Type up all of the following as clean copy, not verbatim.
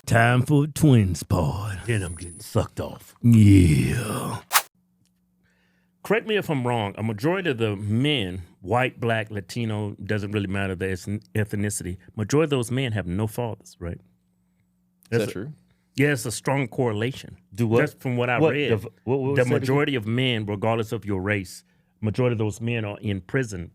Time for a twins pod. Then I'm getting sucked off. Yeah. Correct me if I'm wrong. A majority of the men, white, black, Latino, doesn't really matter the ethnicity. Majority of those men have no fathers, right? Is that true? Yeah, it's a strong correlation. Do what? That's from what I read. What The majority of men, regardless of your race, majority of those men are in prison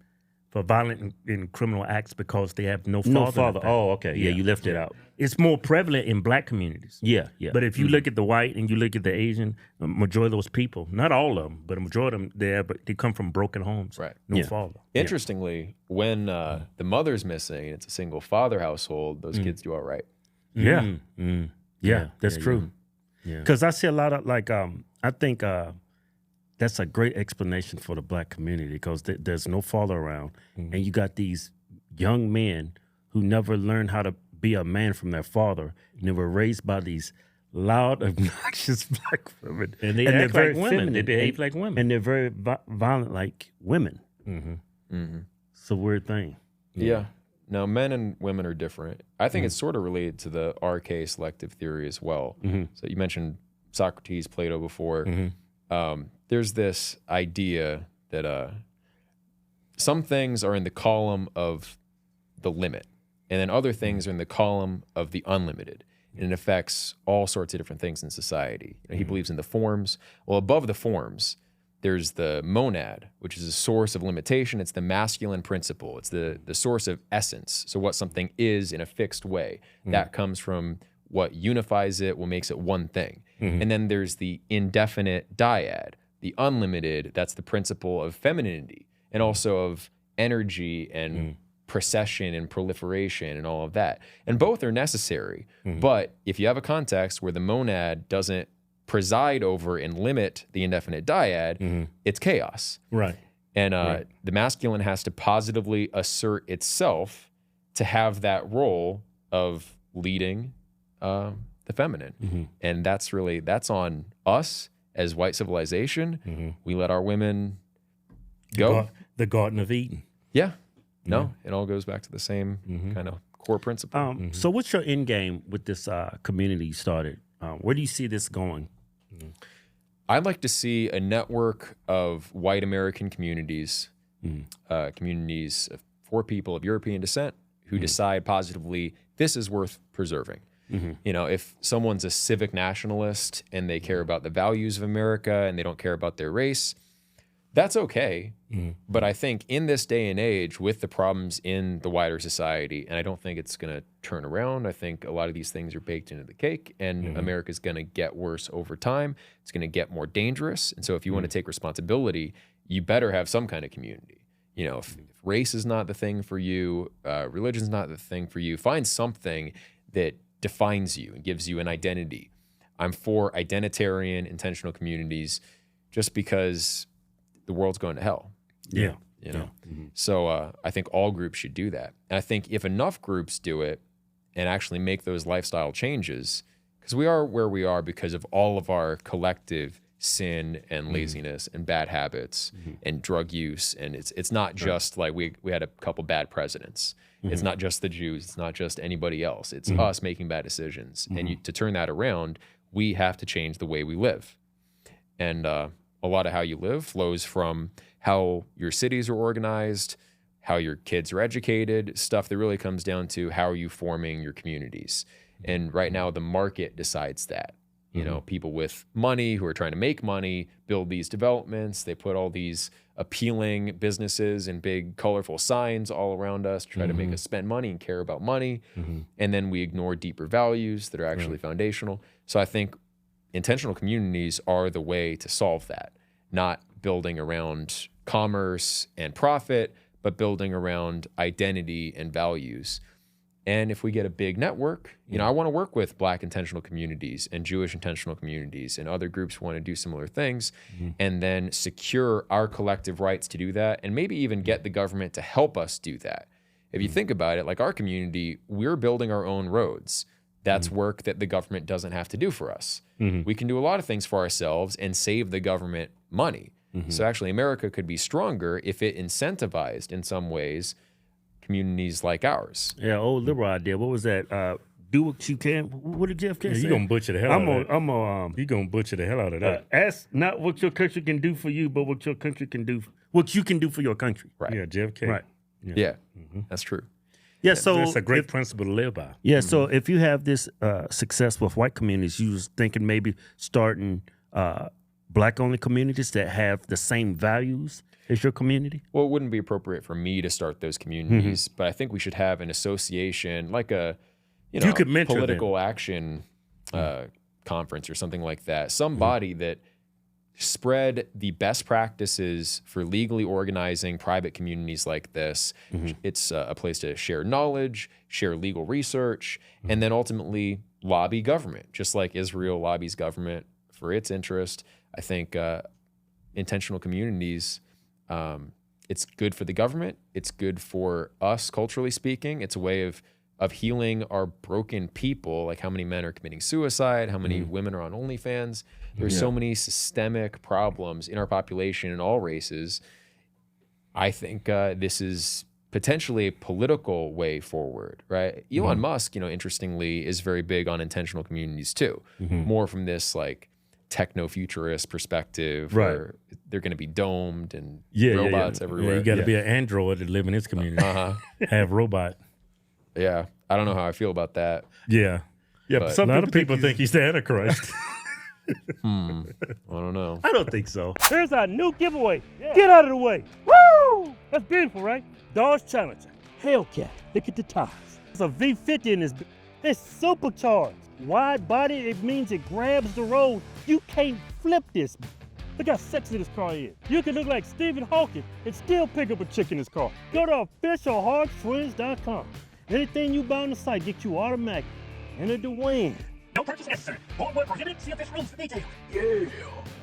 for violent and criminal acts because they have no father. No father. Oh, okay. Yeah, you left it out. It's more prevalent in black communities. Yeah. But if you look at the white and you look at the Asian, the majority of those people, not all of them, but a majority of them, they come from broken homes. Right. No father. Interestingly, when the mother's missing and it's a single father household, those kids do all right. Yeah. Yeah, that's true. Yeah. Because I see a lot of, I think that's a great explanation for the black community because there's no father around. And you got these young men who never learned how to be a man from their father. And they were raised by these loud, obnoxious black women. And they they're act very like women. feminine. They behave like women. And they're very violent like women. Mm-hmm. It's a weird thing. Yeah. Now, men and women are different. I think it's sort of related to the RK selective theory as well. So you mentioned Socrates, Plato before. There's this idea that some things are in the column of the limit, and then other things are in the column of the unlimited. And it affects all sorts of different things in society. He believes in the forms. Well, above the forms, there's the monad, which is a source of limitation. It's the masculine principle. It's the source of essence. So what something is in a fixed way. That comes from what unifies it, what makes it one thing. And then there's the indefinite dyad, the unlimited. That's the principle of femininity and also of energy and procession and proliferation and all of that. And both are necessary. But if you have a context where the monad doesn't preside over and limit the indefinite dyad, it's chaos. Right. And the masculine has to positively assert itself to have that role of leading the feminine. And that's on us as white civilization. We let our women go. The Garden of Eden. Yeah. No, it all goes back to the same kind of core principle. So what's your end game with this community you started? Where do you see this going? I'd like to see a network of white American communities, communities for people of European descent who decide positively, this is worth preserving. You know, if someone's a civic nationalist and they care about the values of America and they don't care about their race, that's okay. But I think in this day and age, with the problems in the wider society, and I don't think it's going to turn around. I think a lot of these things are baked into the cake, and America's going to get worse over time. It's going to get more dangerous. And so if you want to take responsibility, you better have some kind of community. You know, if race is not the thing for you, religion's not the thing for you, find something that defines you and gives you an identity. I'm for identitarian, intentional communities just because the world's going to hell. Yeah. You know? So I think all groups should do that. And I think if enough groups do it and actually make those lifestyle changes, because we are where we are because of all of our collective sin and laziness and bad habits and drug use. And it's not just like we had a couple bad presidents. It's not just the Jews. It's not just anybody else. It's us making bad decisions. And to turn that around, we have to change the way we live. And a lot of how you live flows from how your cities are organized, how your kids are educated, stuff that really comes down to how are you forming your communities. And right now, the market decides that. You know, people with money who are trying to make money build these developments. They put all these appealing businesses and big colorful signs all around us to try to make us spend money and care about money. And then we ignore deeper values that are actually foundational. So I think intentional communities are the way to solve that, not building around commerce and profit, but building around identity and values. And if we get a big network, you know, I want to work with Black intentional communities and Jewish intentional communities and other groups who want to do similar things, and then secure our collective rights to do that, and maybe even get the government to help us do that. If you think about it, like our community, we're building our own roads. That's work that the government doesn't have to do for us. We can do a lot of things for ourselves and save the government money. So actually, America could be stronger if it incentivized in some ways communities like ours. Yeah, old liberal idea. What was that? do what you can. What did JFK say? You gonna butcher the hell out of that. I'm a You gonna butcher the hell out of that. ask not what your country can do for you, but what your country can do, what you can do for your country. Right. Yeah, JFK. Right. Yeah, that's true. Yeah. So That's a great if- principle to live by. Yeah. So if you have this success with white communities, you was thinking maybe starting black-only communities that have the same values as your community. Well, it wouldn't be appropriate for me to start those communities, but I think we should have an association, like a You could mentor them. political action conference or something like that. Some body that spread the best practices for legally organizing private communities like this. It's a place to share knowledge, share legal research, and then ultimately lobby government, just like Israel lobbies government for its interest. I think intentional communities, it's good for the government. It's good for us, culturally speaking. It's a way of healing our broken people, like how many men are committing suicide, how many women are on OnlyFans. There's so many systemic problems in our population in all races. I think this is potentially a political way forward, right? Elon Musk, interestingly, is very big on intentional communities too, more from this like techno-futurist perspective, Right. where they're going to be domed and Yeah, robots yeah. everywhere. Yeah, you got to be an android to live in this community. Have robot. Yeah, I don't know how I feel about that. Yeah. Yeah, But- but some people think he's the Antichrist. I don't know. I don't think so. Here's our new giveaway. Get out of the way. Woo! That's beautiful, right? Dodge Challenger. Hellcat. Look at the tires. It's a V50 in this. It's supercharged. Wide body, it means it grabs the road. You can't flip this. Look how sexy this car is. You can look like Stephen Hawking and still pick up a chick in this car. Go to officialhardswings.com. Anything you buy on the site gets you automatic. Enter the win. No purchase necessary. Void where prohibited. See official rules for details. Yeah.